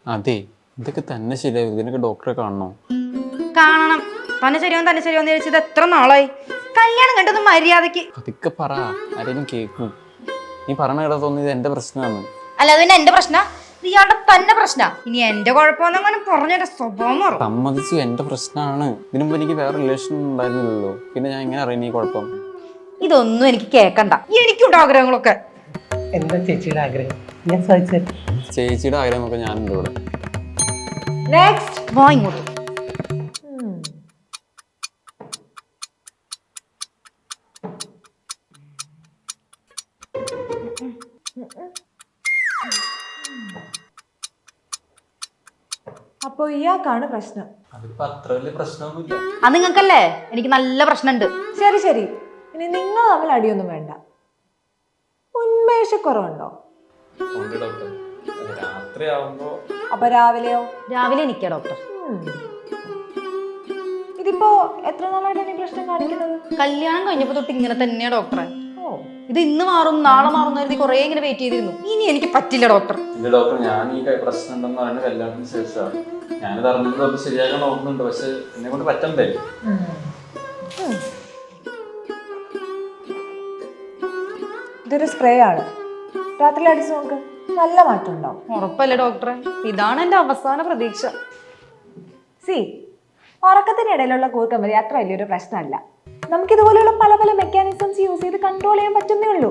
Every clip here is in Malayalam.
അതെ, ഇതൊക്കെ തന്നെ ശരിയാവും. ഇതിനൊക്കെ ഡോക്ടറെ കാണണോ? കാണണം. തന്നെ ശരിയാന്ന് ചോദിച്ചത് എത്ര നാളായി? കല്യാണം കണ്ടത് മര്യാദക്ക് അതൊക്കെ പറ, ആരെങ്കിലും കേൾക്കും. നീ പറഞ്ഞ കേട്ടാ തോന്നിയത് എന്റെ പ്രശ്നമാണ്. അല്ല, അത് പിന്നെ എന്റെ പ്രശ്ന, ഇയാളുടെ തന്നെ പ്രശ്ന. ഇനി എന്റെ കുഴപ്പമെന്നങ്ങനെ പറഞ്ഞ സ്വഭാവം മാറും. സമ്മതിച്ചു, എന്റെ പ്രശ്നമാണ്. ഇതിനു മുമ്പ് എനിക്ക് വേറെ റിലേഷൻ ഉണ്ടായിരുന്നില്ലല്ലോ, പിന്നെ ഞാൻ എങ്ങനെ അറിയാം ഈ കുഴപ്പം? ഇതൊന്നും എനിക്ക് കേക്കണ്ട. എനിക്കുണ്ട് ആഗ്രഹങ്ങളൊക്കെ. എന്താ ചേച്ചിയുടെ ആഗ്രഹം? ഞാൻ സാധിച്ചു. ചേച്ചിയുടെ ആഗ്രഹം നോക്കാൻ ഞാനുണ്ട് ഇവിടെ. നെക്സ്റ്റ് വാ ഇങ്ങോട്ട്. അപ്പൊ ഇയാൾക്കാണ് പ്രശ്നം. അതിപ്പോ അത്ര വലിയ പ്രശ്നമൊന്നുമില്ല. അത് നിങ്ങൾക്കല്ലേ, എനിക്ക് നല്ല പ്രശ്നമുണ്ട്. ശരി ശരി, ഇനി നിങ്ങൾ തമ്മിൽ അടിയൊന്നും വേണ്ട. ഉന്മേഷക്കുറവുണ്ടോ? രാത്രിയാവുമ്പോ അപ്പൊ രാവിലെയോ? രാവിലെ എനിക്കാ ഡോക്ടർ. ഇതിപ്പോ എത്ര നാളായിട്ടാണ് ഈ പ്രശ്നം കാണിക്കുന്നത്? കല്യാണം കഴിഞ്ഞപ്പോ തൊട്ട് ഇങ്ങനെ തന്നെയാ ഡോക്ടറെ. ഓ, ഇത് ഇന്ന് മാറും നാളെ മാറും കരുതി കുറെ ഇങ്ങനെ വെയിറ്റ് ചെയ്തിരുന്നു. ഇനി എനിക്ക് പറ്റില്ല ഡോക്ടർ. എന്റെ ഡോക്ടർ, ഞാൻ ഈ പ്രശ്നം ഉണ്ടെന്ന് പറയുന്നത് കല്യാണത്തിന് ശേഷമാണ്. ഞാനിത് അറിഞ്ഞിട്ട് അത് ശരിയാക്കാൻ നോക്കുന്നുണ്ട്, പക്ഷെ എന്നെ കൊണ്ട് പറ്റണ്ടേ. ഇതൊരു സ്പ്രേ ആണ്, രാത്രി അടിച്ചു നോക്ക്, നല്ല മാറ്റം ഉണ്ടാവും. ഉറപ്പല്ലേ ഡോക്ടറെ? ഇതാണ് എന്റെ അവസാന പ്രതീക്ഷ. സി, ഉറക്കത്തിനിടയിലുള്ള കൂർക്കമ്പതി അത്ര വലിയൊരു പ്രശ്നമല്ല. നമുക്കിതുപോലെയുള്ള പല പല മെക്കാനിസംസ് യൂസ് ചെയ്ത് കൺട്രോൾ ചെയ്യാൻ പറ്റുന്നേ ഉള്ളൂ.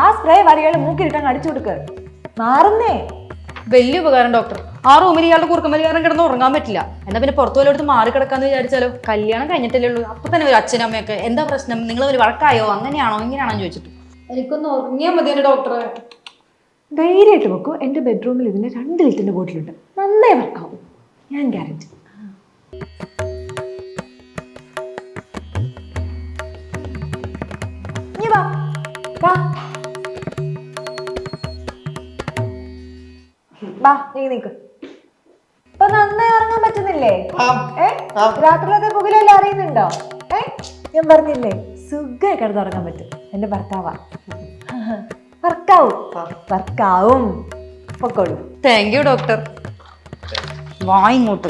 ആ സ്പ്രേ വരികൾ മൂക്കിലിട്ടങ്ങ് അടിച്ചു കൊടുക്ക്, മാറുന്നേ. വലിയ ഉപകാരം ഡോക്ടർ. ആ റൂമിൽ ഇയാളുടെ കുറുക്കമ്പലി കാരണം കിടന്ന് ഉറങ്ങാൻ പറ്റില്ല. എന്നാ പിന്നെ പുറത്തു പോലെടുത്ത് മാറി കിടക്കാന്ന് വിചാരിച്ചാലോ? കല്യാണം കഴിഞ്ഞിട്ടല്ലേ ഉള്ളൂ, അപ്പൊ തന്നെ ഒരു അച്ഛനും അമ്മയൊക്കെ എന്താ പ്രശ്നം, നിങ്ങൾ ഒരു വഴക്കായോ, അങ്ങനെയാണോ ഇങ്ങനെയാണോ ചോദിച്ചിട്ട് എനിക്കൊന്ന് ഉറങ്ങിയാൽ മതി എന്റെ ഡോക്ടറെ. ധൈര്യമായിട്ട് വെക്കൂ, എൻ്റെ ബെഡ്റൂമിൽ ഇതിൻ്റെ 2 ലിറ്ററിൻ്റെ ബോട്ടിലുണ്ട്, നന്നായി വർക്കാവും, ഞാൻ ഗ്യാരണ്ടി. നീക്ക് ഇപ്പൊ നന്നായി ഉറങ്ങാൻ പറ്റുന്നില്ലേ? രാത്രിയിലത്തെ പുകലെല്ലാം അറിയുന്നുണ്ടോ? ഞാൻ പറഞ്ഞില്ലേ, സുഖമായി കിടന്നുറങ്ങാൻ പറ്റും. എന്റെ ഭർത്താവാ. വർക്കാവും. പൊക്കോളൂ. Thank you doctor. വാ ഇങ്ങോട്ട്.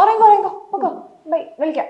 ഉറങ്ങോ, പൊക്കോ. ബൈ, വിളിക്കാം.